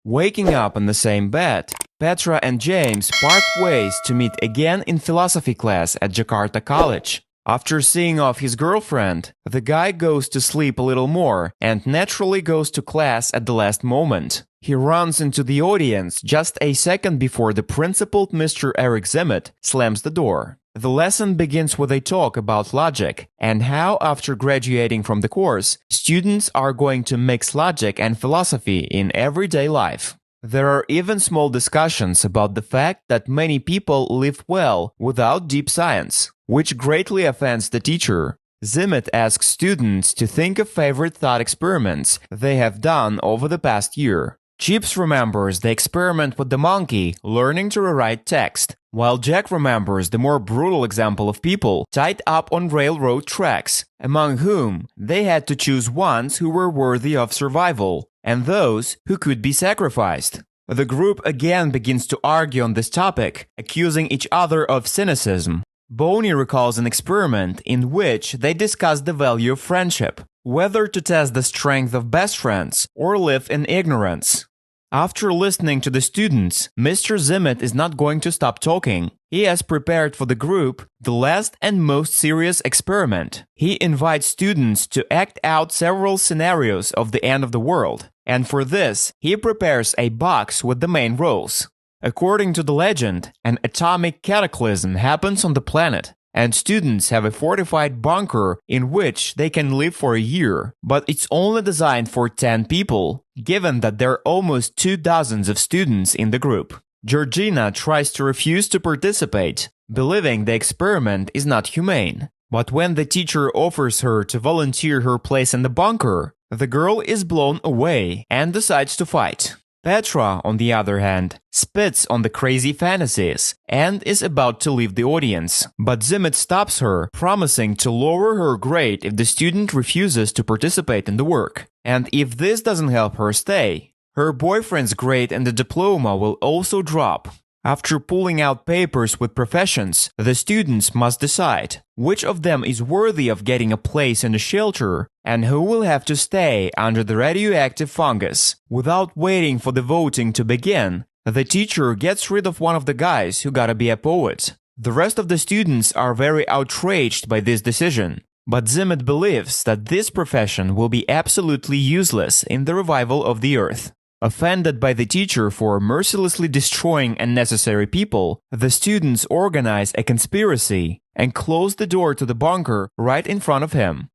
Waking up in the same bed, Petra and James part ways to meet again in philosophy class at Jakarta College. After seeing off his girlfriend, the guy goes to sleep a little more and naturally goes to class at the last moment. He runs into the audience just a second before the principal, Mr. Eric Zimmet, slams the door. The lesson begins with a talk about logic and how, after graduating from the course, students are going to mix logic and philosophy in everyday life. There are even small discussions about the fact that many people live well without deep science, which greatly offends the teacher. Zimmet asks students to think of favorite thought experiments they have done over the past year. Chips remembers the experiment with the monkey learning to rewrite text, while Jack remembers the more brutal example of people tied up on railroad tracks, among whom they had to choose ones who were worthy of survival and those who could be sacrificed. The group again begins to argue on this topic, accusing each other of cynicism. Boney recalls an experiment in which they discuss the value of friendship, whether to test the strength of best friends or live in ignorance. After listening to the students, Mr. Zimmet is not going to stop talking. He has prepared for the group the last and most serious experiment. He invites students to act out several scenarios of the end of the world, and for this, he prepares a box with the main roles. According to the legend, an atomic cataclysm happens on the planet, and students have a fortified bunker in which they can live for a year, but it's only designed for 10 people, given that there are almost 24 students in the group. Georgina tries to refuse to participate, believing the experiment is not humane. But when the teacher offers her to volunteer her place in the bunker, the girl is blown away and decides to fight. Petra, on the other hand, spits on the crazy fantasies and is about to leave the audience, but Zimmet stops her, promising to lower her grade if the student refuses to participate in the work. And if this doesn't help her stay, her boyfriend's grade and the diploma will also drop. After pulling out papers with professions, the students must decide which of them is worthy of getting a place in the shelter and who will have to stay under the radioactive fungus. Without waiting for the voting to begin, the teacher gets rid of one of the guys who gotta be a poet. The rest of the students are very outraged by this decision, but Zimmet believes that this profession will be absolutely useless in the revival of the Earth. Offended by the teacher for mercilessly destroying unnecessary people, the students organize a conspiracy and close the door to the bunker right in front of him.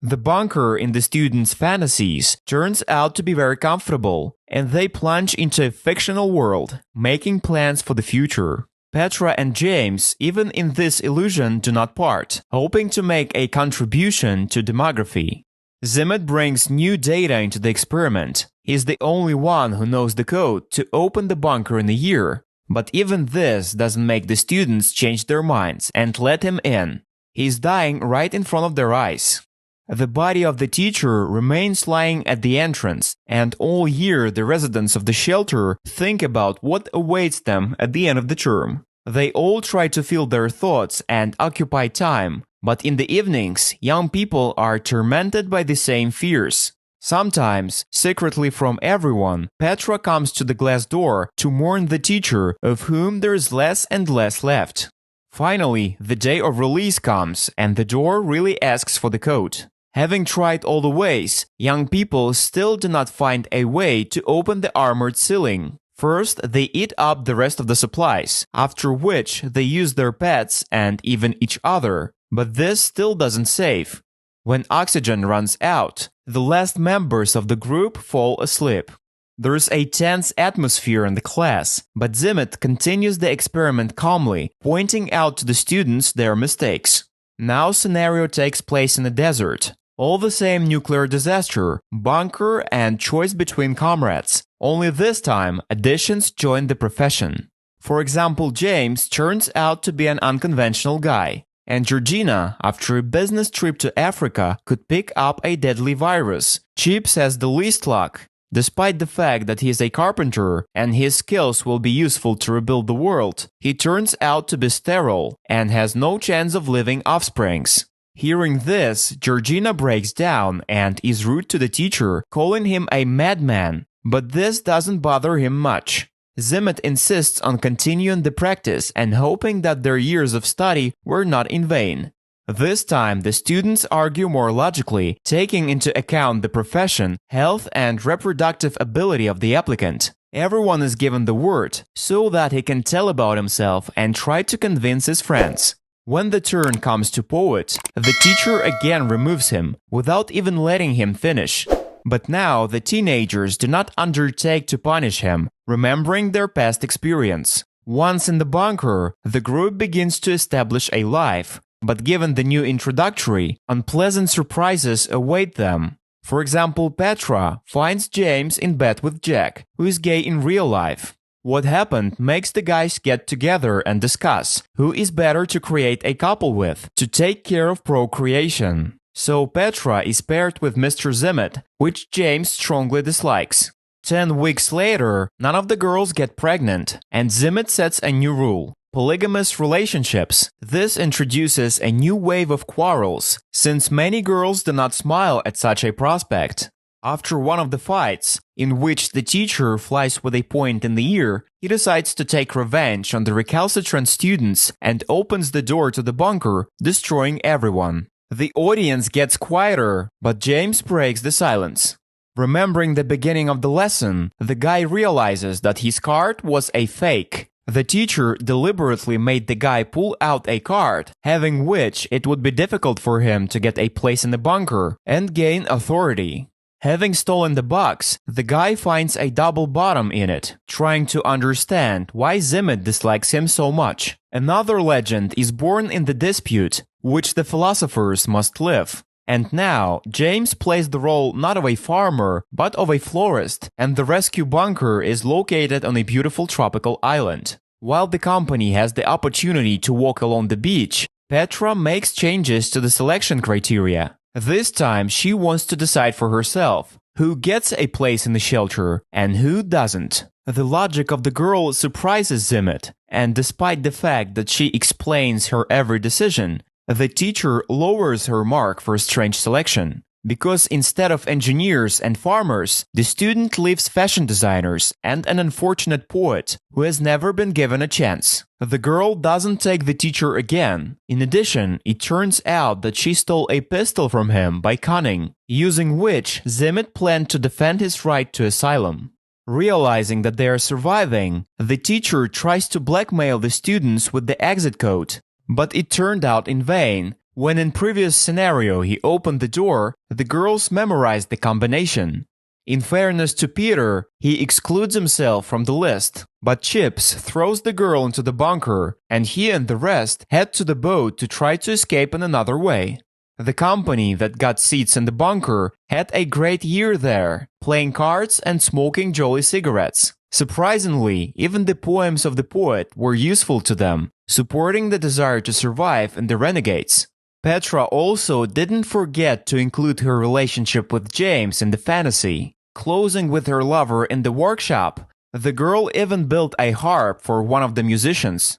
The bunker in the students' fantasies turns out to be very comfortable, and they plunge into a fictional world, making plans for the future. Petra and James, even in this illusion, do not part, hoping to make a contribution to demography. Zimmet brings new data into the experiment. He's the only one who knows the code to open the bunker in a year, but even this doesn't make the students change their minds and let him in. He's dying right in front of their eyes. The body of the teacher remains lying at the entrance, and all year the residents of the shelter think about what awaits them at the end of the term. They all try to fill their thoughts and occupy time, but in the evenings, young people are tormented by the same fears. Sometimes, secretly from everyone, Petra comes to the glass door to mourn the teacher, of whom there is less and less left. Finally, the day of release comes, and the door really asks for the code. Having tried all the ways, young people still do not find a way to open the armored ceiling. First, they eat up the rest of the supplies, after which they use their pets and even each other. But this still doesn't save. When oxygen runs out, the last members of the group fall asleep. There is a tense atmosphere in the class, but Zimmet continues the experiment calmly, pointing out to the students their mistakes. Now scenario takes place in a desert. All the same nuclear disaster, bunker, and choice between comrades. Only this time, additions join the profession. For example, James turns out to be an unconventional guy, and Georgina, after a business trip to Africa, could pick up a deadly virus. Chips has the least luck. Despite the fact that he is a carpenter and his skills will be useful to rebuild the world, he turns out to be sterile and has no chance of living offsprings. Hearing this, Georgina breaks down and is rude to the teacher, calling him a madman. But this doesn't bother him much. Zimmet insists on continuing the practice and hoping that their years of study were not in vain. This time, the students argue more logically, taking into account the profession, health, and reproductive ability of the applicant. Everyone is given the word, so that he can tell about himself and try to convince his friends. When the turn comes to poet, the teacher again removes him, without even letting him finish. But now the teenagers do not undertake to punish him, remembering their past experience. Once in the bunker, the group begins to establish a life. But given the new introductory, unpleasant surprises await them. For example, Petra finds James in bed with Jack, who is gay in real life. What happened makes the guys get together and discuss who is better to create a couple with, to take care of procreation. So Petra is paired with Mr. Zimmet, which James strongly dislikes. 10 weeks later, none of the girls get pregnant, and Zimmet sets a new rule. Polygamous relationships. This introduces a new wave of quarrels, since many girls do not smile at such a prospect. After one of the fights, in which the teacher flies with a point in the ear, he decides to take revenge on the recalcitrant students and opens the door to the bunker, destroying everyone. The audience gets quieter, but James breaks the silence. Remembering the beginning of the lesson, the guy realizes that his card was a fake. The teacher deliberately made the guy pull out a card, having which it would be difficult for him to get a place in the bunker and gain authority. Having stolen the box, the guy finds a double bottom in it, trying to understand why Zimmet dislikes him so much. Another legend is born in the dispute, which the philosophers must live. And now, James plays the role not of a farmer, but of a florist, and the rescue bunker is located on a beautiful tropical island. While the company has the opportunity to walk along the beach, Petra makes changes to the selection criteria. This time, she wants to decide for herself who gets a place in the shelter and who doesn't. The logic of the girl surprises Zimmet, and despite the fact that she explains her every decision, the teacher lowers her mark for strange selection, because instead of engineers and farmers, the student leaves fashion designers and an unfortunate poet who has never been given a chance. The girl doesn't take the teacher again. In addition, it turns out that she stole a pistol from him by cunning, using which Zimmet planned to defend his right to asylum. Realizing that they are surviving, the teacher tries to blackmail the students with the exit code. But it turned out in vain. When in previous scenario he opened the door, the girls memorized the combination. In fairness to Peter, he excludes himself from the list, but Chips throws the girl into the bunker, and he and the rest head to the boat to try to escape in another way. The company that got seats in the bunker had a great year there, playing cards and smoking jolly cigarettes. Surprisingly, even the poems of the poet were useful to them, supporting the desire to survive in the renegades. Petra also didn't forget to include her relationship with James in the fantasy. Closing with her lover in the workshop, the girl even built a harp for one of the musicians.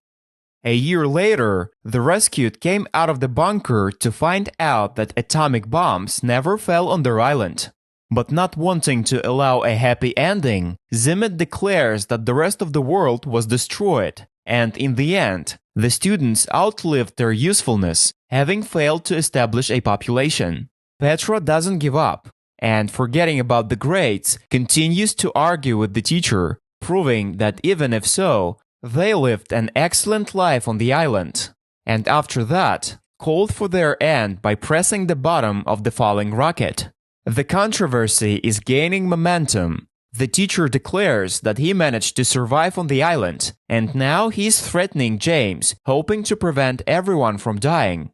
A year later, the rescued came out of the bunker to find out that atomic bombs never fell on their island. But not wanting to allow a happy ending, Zimmet declares that the rest of the world was destroyed, and in the end, the students outlived their usefulness, having failed to establish a population. Petra doesn't give up, and forgetting about the grades, continues to argue with the teacher, proving that even if so, they lived an excellent life on the island, and after that, called for their end by pressing the bottom of the falling rocket. The controversy is gaining momentum. The teacher declares that he managed to survive on the island, and now he's threatening James, hoping to prevent everyone from dying.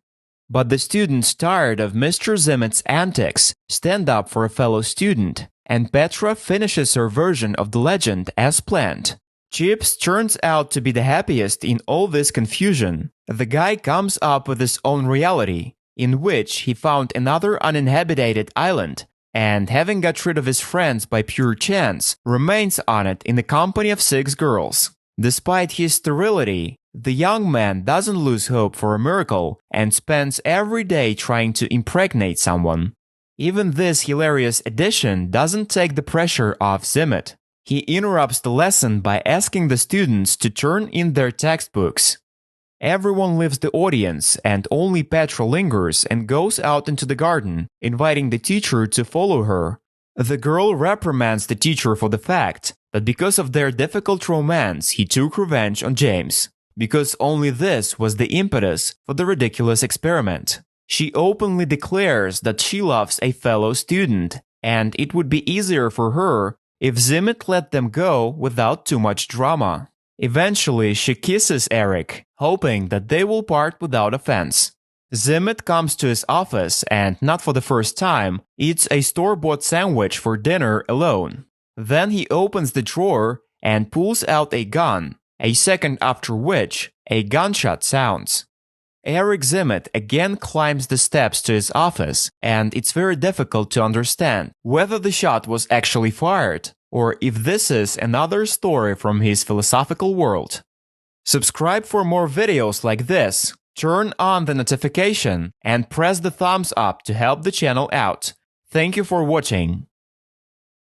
But the students, tired of Mr. Zimmet's antics, stand up for a fellow student, and Petra finishes her version of the legend as planned. Chips turns out to be the happiest in all this confusion. The guy comes up with his own reality, in which he found another uninhabited island, and having got rid of his friends by pure chance, remains on it in the company of 6 girls. Despite his sterility, the young man doesn't lose hope for a miracle and spends every day trying to impregnate someone. Even this hilarious addition doesn't take the pressure off Zimmet. He interrupts the lesson by asking the students to turn in their textbooks. Everyone leaves the audience, and only Petra lingers and goes out into the garden, inviting the teacher to follow her. The girl reprimands the teacher for the fact that because of their difficult romance, he took revenge on James, because only this was the impetus for the ridiculous experiment. She openly declares that she loves a fellow student, and it would be easier for her if Zimmet let them go without too much drama. Eventually, she kisses Eric, hoping that they will part without offense. Zimmet comes to his office and, not for the first time, eats a store-bought sandwich for dinner alone. Then he opens the drawer and pulls out a gun, a second after which a gunshot sounds. Eric Zimmet again climbs the steps to his office, and it's very difficult to understand whether the shot was actually fired or if this is another story from his philosophical world. Subscribe for more videos like this, turn on the notification, and press the thumbs up to help the channel out. Thank you for watching.